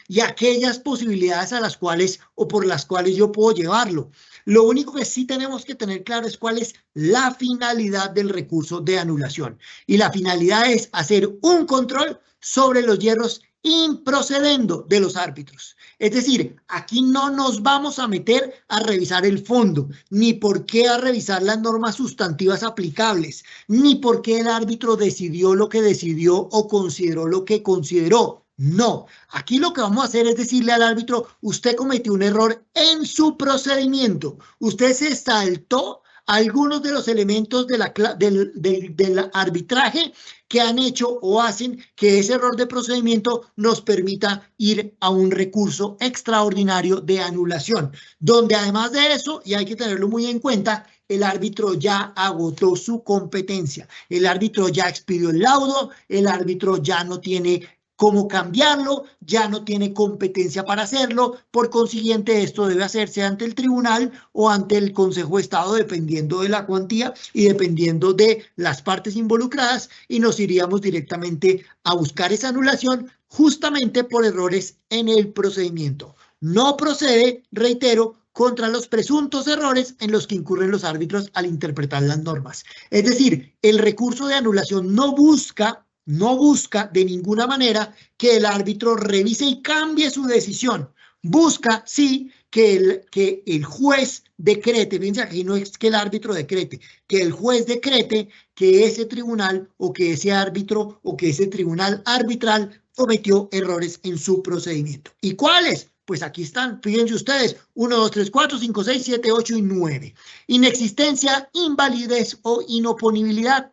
y aquellas posibilidades a las cuales o por las cuales yo puedo llevarlo. Lo único que sí tenemos que tener claro es cuál es la finalidad del recurso de anulación. Y la finalidad es hacer un control sobre los hierros improcedendo de los árbitros. Es decir, aquí no nos vamos a meter a revisar el fondo, ni por qué a revisar las normas sustantivas aplicables, ni por qué el árbitro decidió lo que decidió o consideró lo que consideró. No, aquí lo que vamos a hacer es decirle al árbitro, usted cometió un error en su procedimiento, usted se saltó algunos de los elementos del arbitraje que han hecho o hacen que ese error de procedimiento nos permita ir a un recurso extraordinario de anulación, donde además de eso, y hay que tenerlo muy en cuenta, el árbitro ya agotó su competencia, el árbitro ya expidió el laudo, el árbitro ya no tiene cómo cambiarlo, ya no tiene competencia para hacerlo, por consiguiente esto debe hacerse ante el tribunal o ante el Consejo de Estado dependiendo de la cuantía y dependiendo de las partes involucradas y nos iríamos directamente a buscar esa anulación justamente por errores en el procedimiento. No procede, reitero, contra los presuntos errores en los que incurren los árbitros al interpretar las normas. Es decir, el recurso de anulación no busca de ninguna manera que el árbitro revise y cambie su decisión. Busca, sí, que el juez decrete, fíjense aquí no es que el árbitro decrete, que el juez decrete que ese tribunal o que ese árbitro o que ese tribunal arbitral cometió errores en su procedimiento. ¿Y cuáles? Pues aquí están, fíjense ustedes, 1, 2, 3, 4, 5, 6, 7, 8 y 9. Inexistencia, invalidez o inoponibilidad.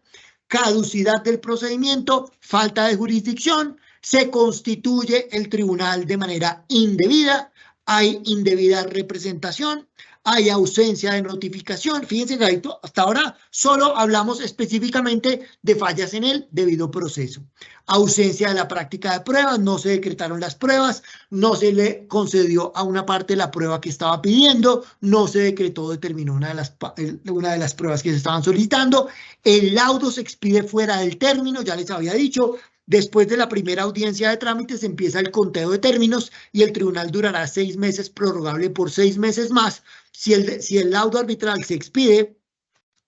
Caducidad del procedimiento, falta de jurisdicción, se constituye el tribunal de manera indebida, hay indebida representación, hay ausencia de notificación. Fíjense que hasta ahora solo hablamos específicamente de fallas en el debido proceso. Ausencia de la práctica de pruebas, no se decretaron las pruebas, no se le concedió a una parte la prueba que estaba pidiendo, no se decretó, determinó una de las pruebas que se estaban solicitando, el laudo se expide fuera del término, ya les había dicho. Después de la primera audiencia de trámites empieza el conteo de términos y el tribunal durará 6 meses, prorrogable por 6 meses más. Si el laudo arbitral se expide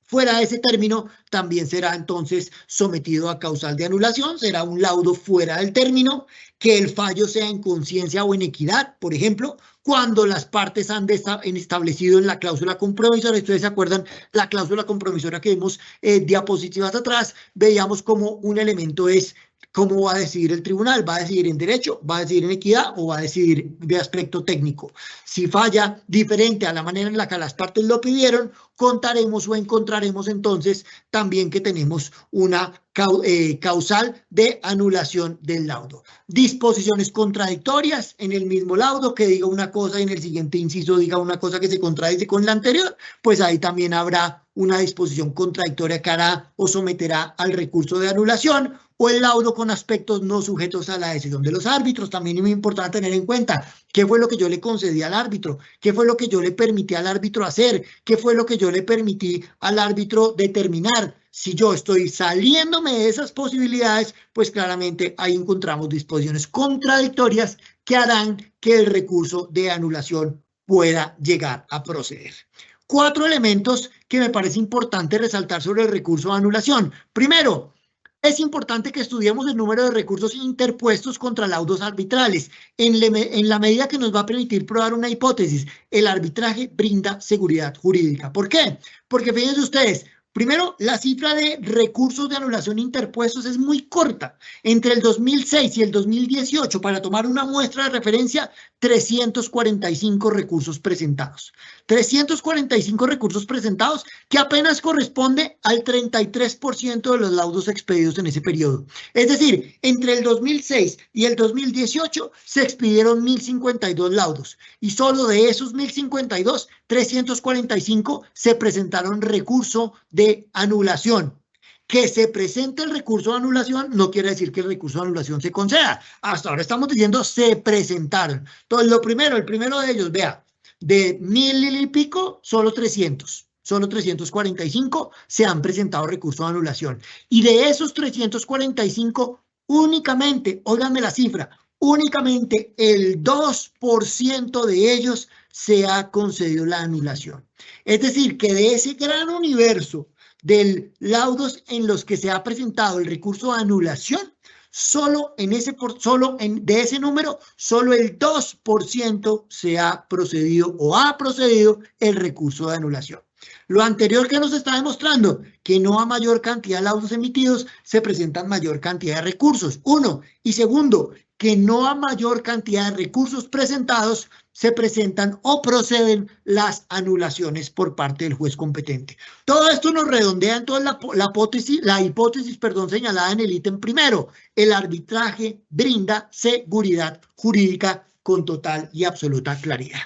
fuera de ese término, también será entonces sometido a causal de anulación, será un laudo fuera del término, que el fallo sea en conciencia o en equidad, por ejemplo, cuando las partes han establecido en la cláusula compromisora. Ustedes se acuerdan, la cláusula compromisora que vimos diapositivas atrás, veíamos como un elemento es ¿cómo va a decidir el tribunal? ¿Va a decidir en derecho? ¿Va a decidir en equidad? ¿O va a decidir de aspecto técnico? Si falla diferente a la manera en la que las partes lo pidieron, contaremos o encontraremos entonces también que tenemos una causal de anulación del laudo. Disposiciones contradictorias en el mismo laudo, que diga una cosa y en el siguiente inciso diga una cosa que se contradice con la anterior, pues ahí también habrá una disposición contradictoria que hará o someterá al recurso de anulación, o el laudo con aspectos no sujetos a la decisión de los árbitros. También es muy importante tener en cuenta qué fue lo que yo le concedí al árbitro, qué fue lo que yo le permití al árbitro hacer, qué fue lo que yo le permití al árbitro determinar. Si yo estoy saliéndome de esas posibilidades, pues claramente ahí encontramos disposiciones contradictorias que harán que el recurso de anulación pueda llegar a proceder. 4 elementos que me parece importante resaltar sobre el recurso de anulación. Primero, es importante que estudiemos el número de recursos interpuestos contra laudos arbitrales. En la medida que nos va a permitir probar una hipótesis, el arbitraje brinda seguridad jurídica. ¿Por qué? Porque fíjense ustedes, primero, la cifra de recursos de anulación interpuestos es muy corta. Entre el 2006 y el 2018, para tomar una muestra de referencia, 345 recursos presentados. 345 recursos presentados que apenas corresponde al 33% de los laudos expedidos en ese periodo. Es decir, entre el 2006 y el 2018 se expidieron 1.052 laudos y solo de esos 1.052, 345 se presentaron recurso de anulación. Que se presente el recurso de anulación no quiere decir que el recurso de anulación se conceda. Hasta ahora estamos diciendo se presentaron. Entonces, el primero de ellos, vea, de 1.000 y pico, solo 345 se han presentado recursos de anulación. Y de esos 345, únicamente, óiganme la cifra, únicamente el 2% de ellos se ha concedido la anulación. Es decir, que de ese gran universo de laudos en los que se ha presentado el recurso de anulación, de ese número, solo el 2% se ha procedido o ha procedido el recurso de anulación. Lo anterior que nos está demostrando que no a mayor cantidad de laudos emitidos se presentan mayor cantidad de recursos. Uno. Y segundo, que no a mayor cantidad de recursos presentados se presentan o proceden las anulaciones por parte del juez competente. Todo esto nos redondea entonces la hipótesis señalada en el ítem primero. El arbitraje brinda seguridad jurídica con total y absoluta claridad.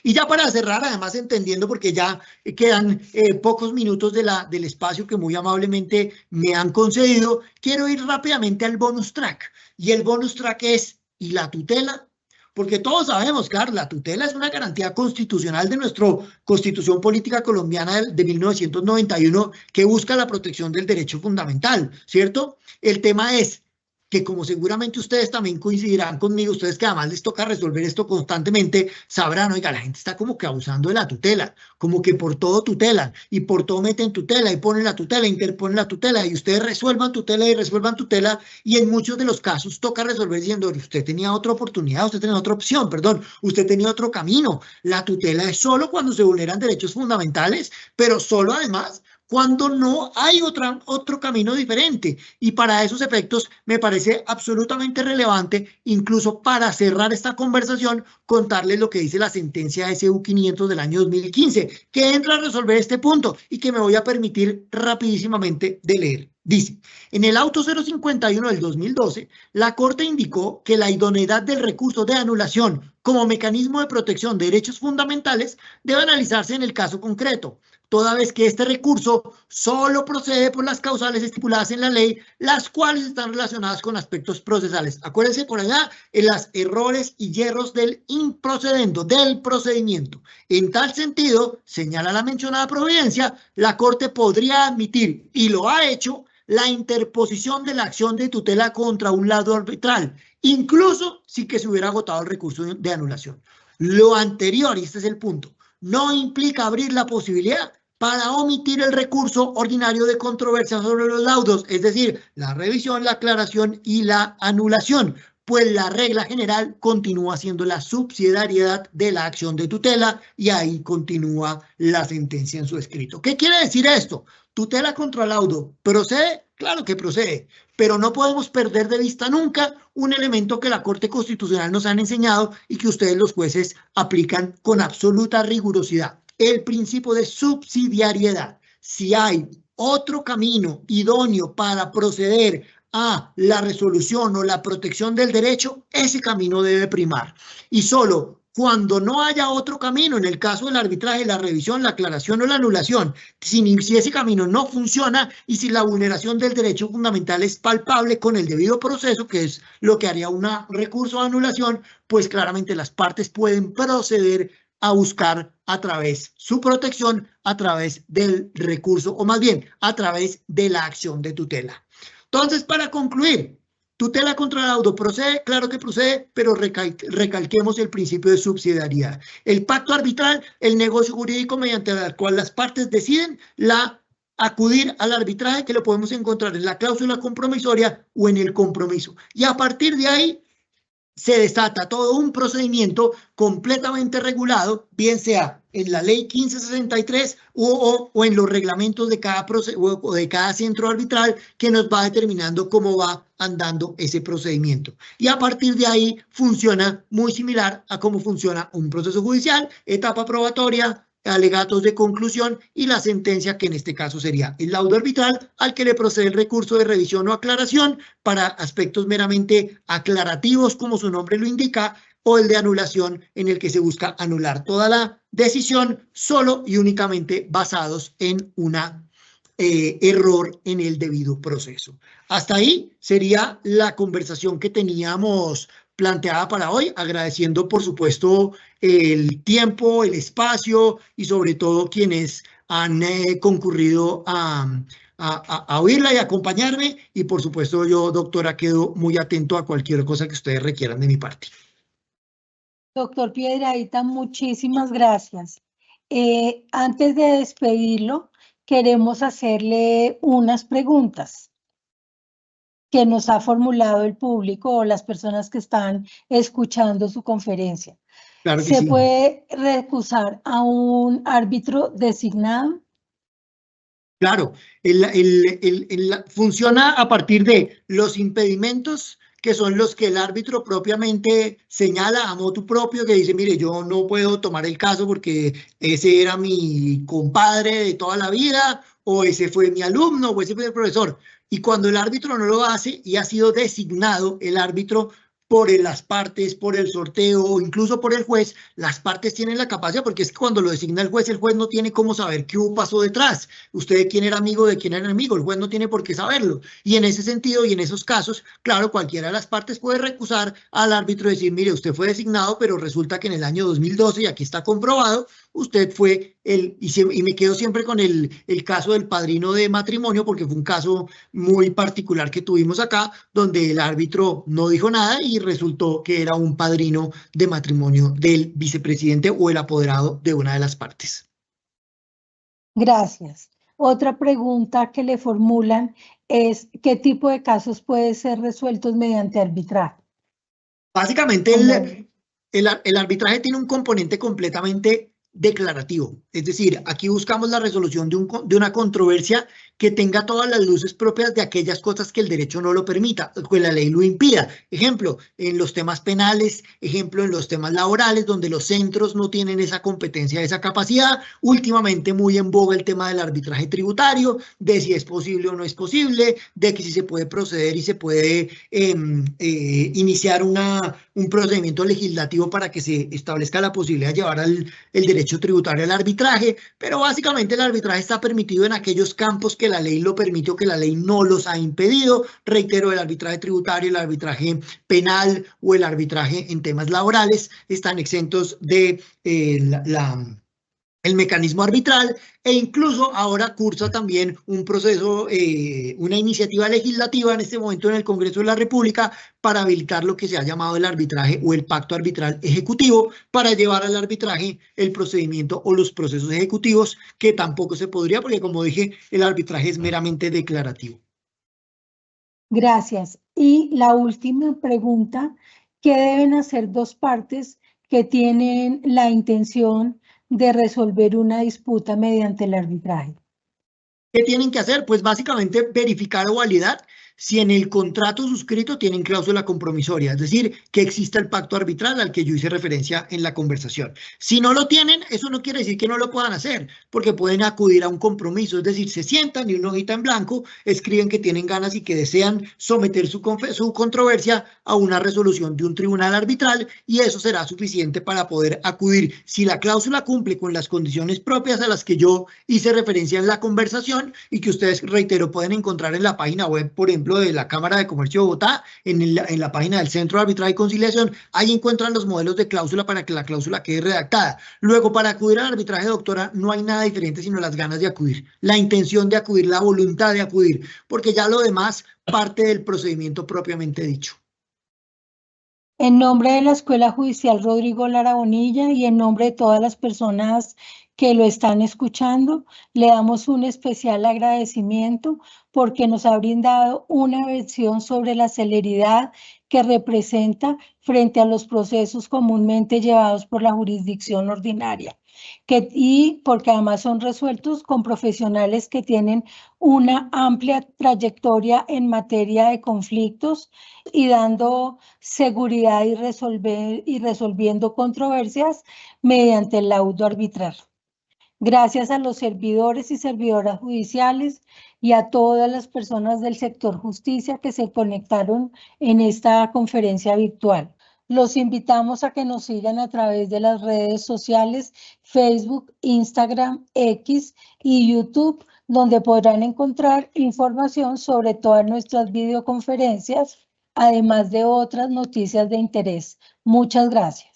Y ya para cerrar, además entendiendo, porque ya quedan pocos minutos del espacio que muy amablemente me han concedido, quiero ir rápidamente al bonus track. Y el bonus track es, ¿y la tutela? Porque todos sabemos, claro, la tutela es una garantía constitucional de nuestra Constitución Política Colombiana de 1991 que busca la protección del derecho fundamental, ¿cierto? El tema es que, como seguramente ustedes también coincidirán conmigo, ustedes que además les toca resolver esto constantemente, sabrán, oiga, la gente está como que abusando de la tutela, como que por todo tutelan, y por todo meten tutela, y ponen la tutela, interponen la tutela, y ustedes resuelvan tutela, y en muchos de los casos toca resolver diciendo, usted tenía otra oportunidad, usted tenía otra opción, perdón, usted tenía otro camino. La tutela es solo cuando se vulneran derechos fundamentales, pero solo además cuando no hay otro camino diferente. Y para esos efectos me parece absolutamente relevante, incluso para cerrar esta conversación, contarles lo que dice la sentencia SU 500 del año 2015, que entra a resolver este punto y que me voy a permitir rapidísimamente de leer. Dice, en el auto 051 del 2012, la Corte indicó que la idoneidad del recurso de anulación como mecanismo de protección de derechos fundamentales debe analizarse en el caso concreto, toda vez que este recurso solo procede por las causales estipuladas en la ley, las cuales están relacionadas con aspectos procesales. Acuérdense por allá en los errores y hierros del improcedendo, del procedimiento. En tal sentido, señala la mencionada providencia, la Corte podría admitir, y lo ha hecho, la interposición de la acción de tutela contra un laudo arbitral, incluso si que se hubiera agotado el recurso de anulación. Lo anterior, y este es el punto, no implica abrir la posibilidad para omitir el recurso ordinario de controversia sobre los laudos, es decir, la revisión, la aclaración y la anulación, pues la regla general continúa siendo la subsidiariedad de la acción de tutela y ahí continúa la sentencia en su escrito. ¿Qué quiere decir esto? ¿Tutela contra laudo procede? Claro que procede, pero no podemos perder de vista nunca un elemento que la Corte Constitucional nos han enseñado y que ustedes los jueces aplican con absoluta rigurosidad. El principio de subsidiariedad. Si hay otro camino idóneo para proceder a la resolución o la protección del derecho, ese camino debe primar. Y solo cuando no haya otro camino, en el caso del arbitraje, la revisión, la aclaración o la anulación, si ese camino no funciona y si la vulneración del derecho fundamental es palpable con el debido proceso, que es lo que haría un recurso de anulación, pues claramente las partes pueden proceder a buscar a través su protección, a través del recurso, o más bien, a través de la acción de tutela. Entonces, para concluir, Tutela contra el laudo, ¿procede? Claro que procede, pero recalquemos el principio de subsidiariedad. El pacto arbitral, el negocio jurídico mediante el cual las partes deciden acudir al arbitraje, que lo podemos encontrar en la cláusula compromisoria o en el compromiso. Y a partir de ahí se desata todo un procedimiento completamente regulado, bien sea en la ley 1563 o en los reglamentos de cada centro arbitral, que nos va determinando cómo va andando ese procedimiento. Y a partir de ahí funciona muy similar a cómo funciona un proceso judicial: etapa probatoria, alegatos de conclusión y la sentencia, que en este caso sería el laudo arbitral, al que le procede el recurso de revisión o aclaración para aspectos meramente aclarativos, como su nombre lo indica, o el de anulación, en el que se busca anular toda la decisión solo y únicamente basados en un error en el debido proceso. Hasta ahí sería la conversación que teníamos planteada para hoy, agradeciendo por supuesto el tiempo, el espacio y sobre todo quienes han concurrido a oírla y acompañarme, y por supuesto yo, doctora, quedo muy atento a cualquier cosa que ustedes requieran de mi parte. Doctor Piedrahita, muchísimas gracias. Antes de despedirlo, queremos hacerle unas preguntas que nos ha formulado el público o las personas que están escuchando su conferencia. Claro que ¿Se sí. puede recusar a un árbitro designado? Claro, funciona a partir de los impedimentos, que son los que el árbitro propiamente señala a motu propio, que dice: mire, yo no puedo tomar el caso porque ese era mi compadre de toda la vida, o ese fue mi alumno, o ese fue el profesor. Y cuando el árbitro no lo hace y ha sido designado el árbitro por las partes, por el sorteo o incluso por el juez, las partes tienen la capacidad, porque es que cuando lo designa el juez no tiene cómo saber qué pasó detrás. Usted de quién era amigo, de quién era enemigo, el juez no tiene por qué saberlo. Y en ese sentido y en esos casos, claro, cualquiera de las partes puede recusar al árbitro y decir: mire, usted fue designado, pero resulta que en el año 2012, y aquí está comprobado, usted fue y me quedo siempre con el caso del padrino de matrimonio, porque fue un caso muy particular que tuvimos acá, donde el árbitro no dijo nada y resultó que era un padrino de matrimonio del vicepresidente o el apoderado de una de las partes. Gracias. Otra pregunta que le formulan es: ¿qué tipo de casos pueden ser resueltos mediante arbitraje? Básicamente, el arbitraje tiene un componente completamente declarativo, es decir, aquí buscamos la resolución de una controversia que tenga todas las luces propias de aquellas cosas que el derecho no lo permita, que la ley lo impida. Ejemplo, en los temas penales, ejemplo, en los temas laborales, donde los centros no tienen esa competencia, esa capacidad. Últimamente muy en boga el tema del arbitraje tributario, de si es posible o no es posible, de que si se puede proceder y se puede iniciar un procedimiento legislativo para que se establezca la posibilidad de llevar el derecho tributario al arbitraje. Pero básicamente el arbitraje está permitido en aquellos campos que la ley lo permite o que la ley no los ha impedido. Reitero, el arbitraje tributario, el arbitraje penal o el arbitraje en temas laborales están exentos de el mecanismo arbitral, e incluso ahora cursa también un proceso, una iniciativa legislativa en este momento en el Congreso de la República para habilitar lo que se ha llamado el arbitraje o el pacto arbitral ejecutivo, para llevar al arbitraje el procedimiento o los procesos ejecutivos, que tampoco se podría, porque como dije, el arbitraje es meramente declarativo. Gracias. Y la última pregunta: ¿qué deben hacer dos partes que tienen la intención de resolver una disputa mediante el arbitraje? ¿Qué tienen que hacer? Pues básicamente verificar o validar si en el contrato suscrito tienen cláusula compromisoria, es decir, que exista el pacto arbitral al que yo hice referencia en la conversación. Si no lo tienen, eso no quiere decir que no lo puedan hacer, porque pueden acudir a un compromiso, es decir, se sientan y una hojita en blanco escriben que tienen ganas y que desean someter su controversia a una resolución de un tribunal arbitral, y eso será suficiente para poder acudir. Si la cláusula cumple con las condiciones propias a las que yo hice referencia en la conversación y que ustedes, reitero, pueden encontrar en la página web, por ejemplo, de la Cámara de Comercio de Bogotá, en la página del Centro de Arbitraje y Conciliación, ahí encuentran los modelos de cláusula para que la cláusula quede redactada. Luego, para acudir al arbitraje, doctora, no hay nada diferente sino las ganas de acudir, la intención de acudir, la voluntad de acudir, porque ya lo demás parte del procedimiento propiamente dicho. En nombre de la Escuela Judicial Rodrigo Lara Bonilla y en nombre de todas las personas que lo están escuchando, le damos un especial agradecimiento porque nos ha brindado una versión sobre la celeridad que representa frente a los procesos comúnmente llevados por la jurisdicción ordinaria, y porque además son resueltos con profesionales que tienen una amplia trayectoria en materia de conflictos y dando seguridad y resolviendo controversias mediante el laudo arbitral. Gracias a los servidores y servidoras judiciales y a todas las personas del sector justicia que se conectaron en esta conferencia virtual. Los invitamos a que nos sigan a través de las redes sociales Facebook, Instagram, X y YouTube, donde podrán encontrar información sobre todas nuestras videoconferencias, además de otras noticias de interés. Muchas gracias.